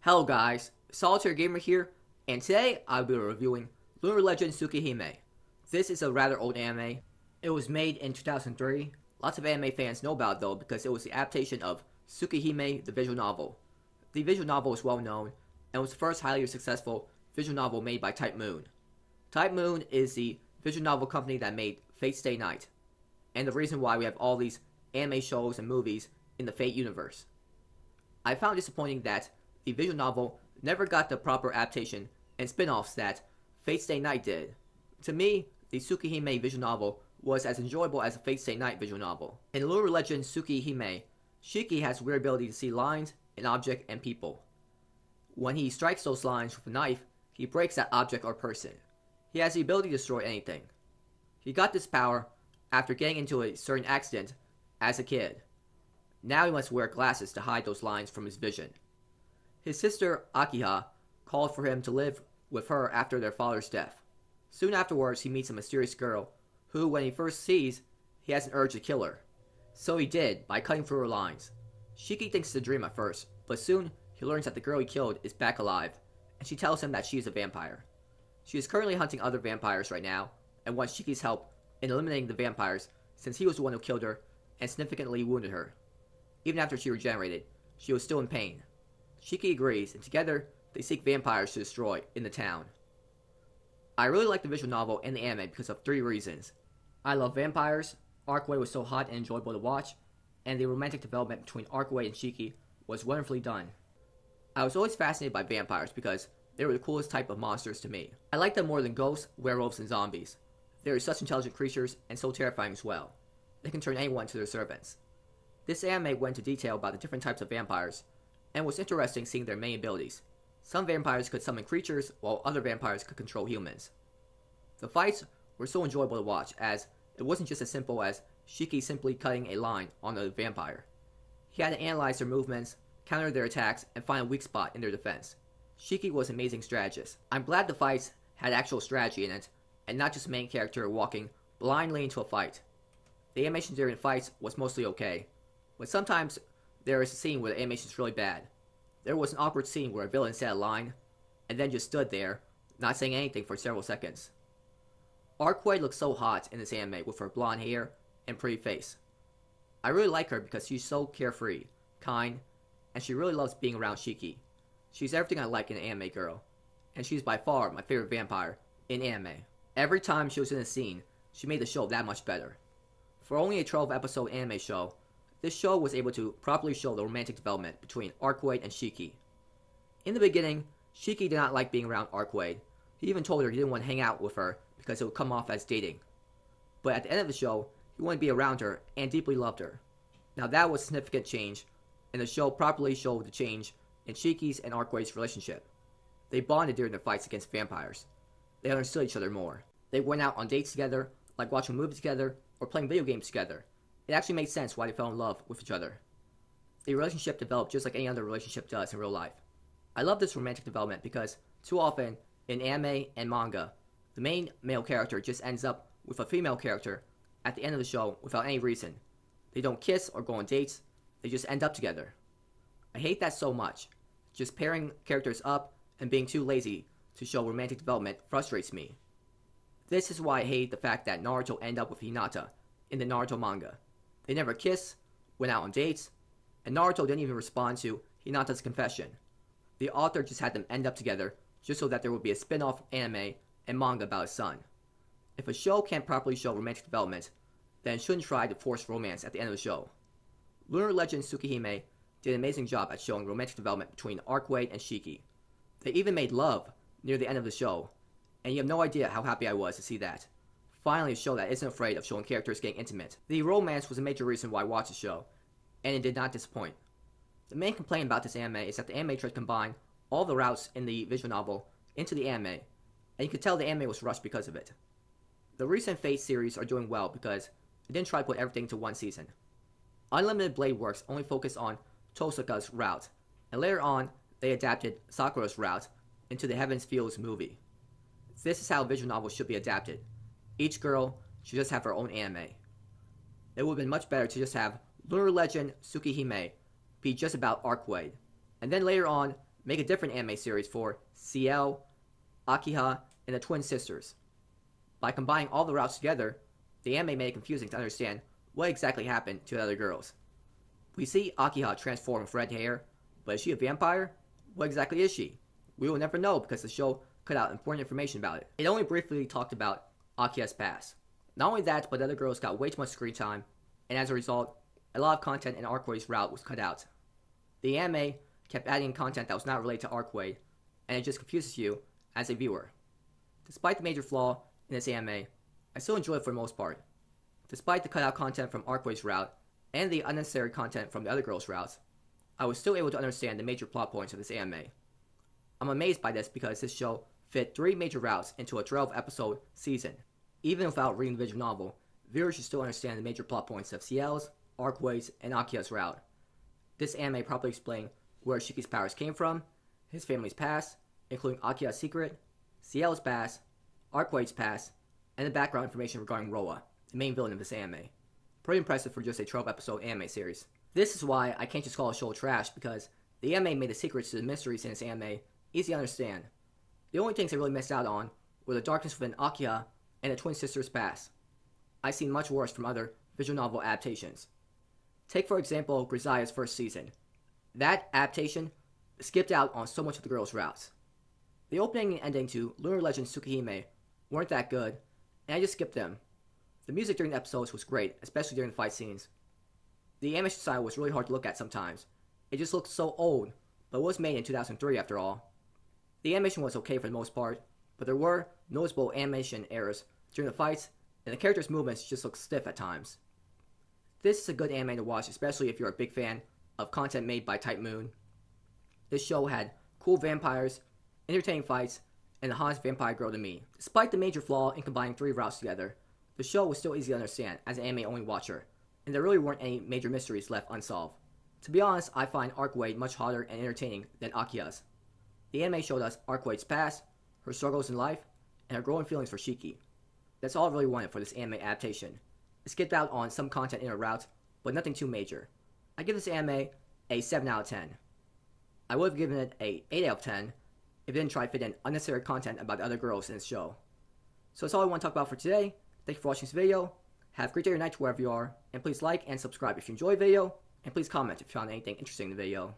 Hello guys, Solitaire Gamer here, and today I'll be reviewing Lunar Legend Tsukihime. This is a rather old anime. It was made in 2003. Lots of anime fans know about it though because it was the adaptation of Tsukihime, the visual novel. The visual novel is well known and was the first highly successful visual novel made by Type Moon. Type Moon is the visual novel company that made Fate Stay Night, and the reason why we have all these anime shows and movies in the Fate universe. I found disappointing that the visual novel never got the proper adaptation and spin-offs that Fate Stay Night did. To me, the Tsukihime visual novel was as enjoyable as a Fate Stay Night visual novel. In Lunar Legend Tsukihime, Shiki has a weird ability to see lines, an object, and people. When he strikes those lines with a knife, he breaks that object or person. He has the ability to destroy anything. He got this power after getting into a certain accident as a kid. Now he must wear glasses to hide those lines from his vision. His sister, Akiha, called for him to live with her after their father's death. Soon afterwards, he meets a mysterious girl who, when he first sees, he has an urge to kill her. So he did, by cutting through her lines. Shiki thinks it's a dream at first, but soon he learns that the girl he killed is back alive, and she tells him that she is a vampire. She is currently hunting other vampires right now, and wants Shiki's help in eliminating the vampires since he was the one who killed her and significantly wounded her. Even after she regenerated, she was still in pain. Shiki agrees, and together they seek vampires to destroy in the town. I really like the visual novel and the anime because of 3 reasons. I love vampires, Arcway was so hot and enjoyable to watch, and the romantic development between Arcway and Shiki was wonderfully done. I was always fascinated by vampires because they were the coolest type of monsters to me. I like them more than ghosts, werewolves, and zombies. They are such intelligent creatures and so terrifying as well. They can turn anyone into their servants. This anime went into detail about the different types of vampires, and was interesting seeing their main abilities. Some vampires could summon creatures, while other vampires could control humans. The fights were so enjoyable to watch, as it wasn't just as simple as Shiki simply cutting a line on a vampire. He had to analyze their movements, counter their attacks, and find a weak spot in their defense. Shiki was an amazing strategist. I'm glad the fights had actual strategy in it, and not just a main character walking blindly into a fight. The animation during fights was mostly okay, but sometimes there is a scene where the animation is really bad. There was an awkward scene where a villain said a line, and then just stood there, not saying anything for several seconds. Arcway looks so hot in this anime with her blonde hair and pretty face. I really like her because she's so carefree, kind, and she really loves being around Shiki. She's everything I like in an anime girl, and she's by far my favorite vampire in anime. Every time she was in a scene, she made the show that much better. For only a 12-episode anime show, this show was able to properly show the romantic development between Arcway and Shiki. In the beginning, Shiki did not like being around Arcway. He even told her he didn't want to hang out with her because it would come off as dating. But at the end of the show, he wanted to be around her and deeply loved her. Now that was a significant change, and the show properly showed the change in Shiki's and Arcway's relationship. They bonded during their fights against vampires. They understood each other more. They went out on dates together, like watching movies together or playing video games together. It actually made sense why they fell in love with each other. The relationship developed just like any other relationship does in real life. I love this romantic development because, too often, in anime and manga, the main male character just ends up with a female character at the end of the show without any reason. They don't kiss or go on dates, they just end up together. I hate that so much. Just pairing characters up and being too lazy to show romantic development frustrates me. This is why I hate the fact that Naruto ended up with Hinata in the Naruto manga. They never kissed, went out on dates, and Naruto didn't even respond to Hinata's confession. The author just had them end up together just so that there would be a spin-off anime and manga about his son. If a show can't properly show romantic development, then it shouldn't try to force romance at the end of the show. Lunar Legend Tsukihime did an amazing job at showing romantic development between Arcway and Shiki. They even made love near the end of the show, and you have no idea how happy I was to see that. Finally, a show that isn't afraid of showing characters getting intimate. The romance was a major reason why I watched the show, and it did not disappoint. The main complaint about this anime is that the anime tried to combine all the routes in the visual novel into the anime, and you could tell the anime was rushed because of it. The recent Fate series are doing well because it didn't try to put everything into one season. Unlimited Blade Works only focused on Tosaka's route, and later on, they adapted Sakura's route into the Heaven's Fields movie. This is how visual novels should be adapted. Each girl should just have her own anime. It would have been much better to just have Lunar Legend Tsukihime be just about Arcway, and then later on make a different anime series for CL, Akiha, and the twin sisters. By combining all the routes together, the anime made it confusing to understand what exactly happened to the other girls. We see Akiha transform with red hair, but is she a vampire? What exactly is she? We will never know because the show cut out important information about it. It only briefly talked about Akiha's past. Not only that, but the other girls got way too much screen time, and as a result, a lot of content in Arcway's route was cut out. The anime kept adding content that was not related to Arcway, and it just confuses you as a viewer. Despite the major flaw in this anime, I still enjoy it for the most part. Despite the cutout content from Arcway's route, and the unnecessary content from the other girls' routes, I was still able to understand the major plot points of this anime. I'm amazed by this because this show fit 3 major routes into a 12-episode season. Even without reading the visual novel, viewers should still understand the major plot points of CL's, Arcway's, and Akiha's route. This anime properly explained where Shiki's powers came from, his family's past, including Akiha's secret, CL's past, Arcway's past, and the background information regarding Roa, the main villain of this anime. Pretty impressive for just a 12-episode anime series. This is why I can't just call a show trash, because the anime made the secrets to the mysteries in this anime easy to understand. The only things I really missed out on were the darkness within Akiha and the twin sisters' past. I've seen much worse from other visual novel adaptations. Take for example Grisaya's first season. That adaptation skipped out on so much of the girls' routes. The opening and ending to Lunar Legend Tsukihime weren't that good, and I just skipped them. The music during the episodes was great, especially during the fight scenes. The animation style was really hard to look at sometimes. It just looked so old, but it was made in 2003 after all. The animation was okay for the most part, but there were noticeable animation errors during the fights, and the characters' movements just looked stiff at times. This is a good anime to watch, especially if you're a big fan of content made by Type Moon. This show had cool vampires, entertaining fights, and the hottest vampire girl to me. Despite the major flaw in combining 3 routes together, the show was still easy to understand as an anime-only watcher, and there really weren't any major mysteries left unsolved. To be honest, I find Arcway much hotter and entertaining than Akiha's. The anime showed us Arcway's past, her struggles in life, and her growing feelings for Shiki. That's all I really wanted for this anime adaptation. It skipped out on some content in her route, but nothing too major. I give this anime a 7 out of 10. I would have given it a 8 out of 10 if it didn't try to fit in unnecessary content about the other girls in this show. So that's all I want to talk about for today. Thank you for watching this video. Have a great day or night wherever you are, and please like and subscribe if you enjoyed the video, and please comment if you found anything interesting in the video.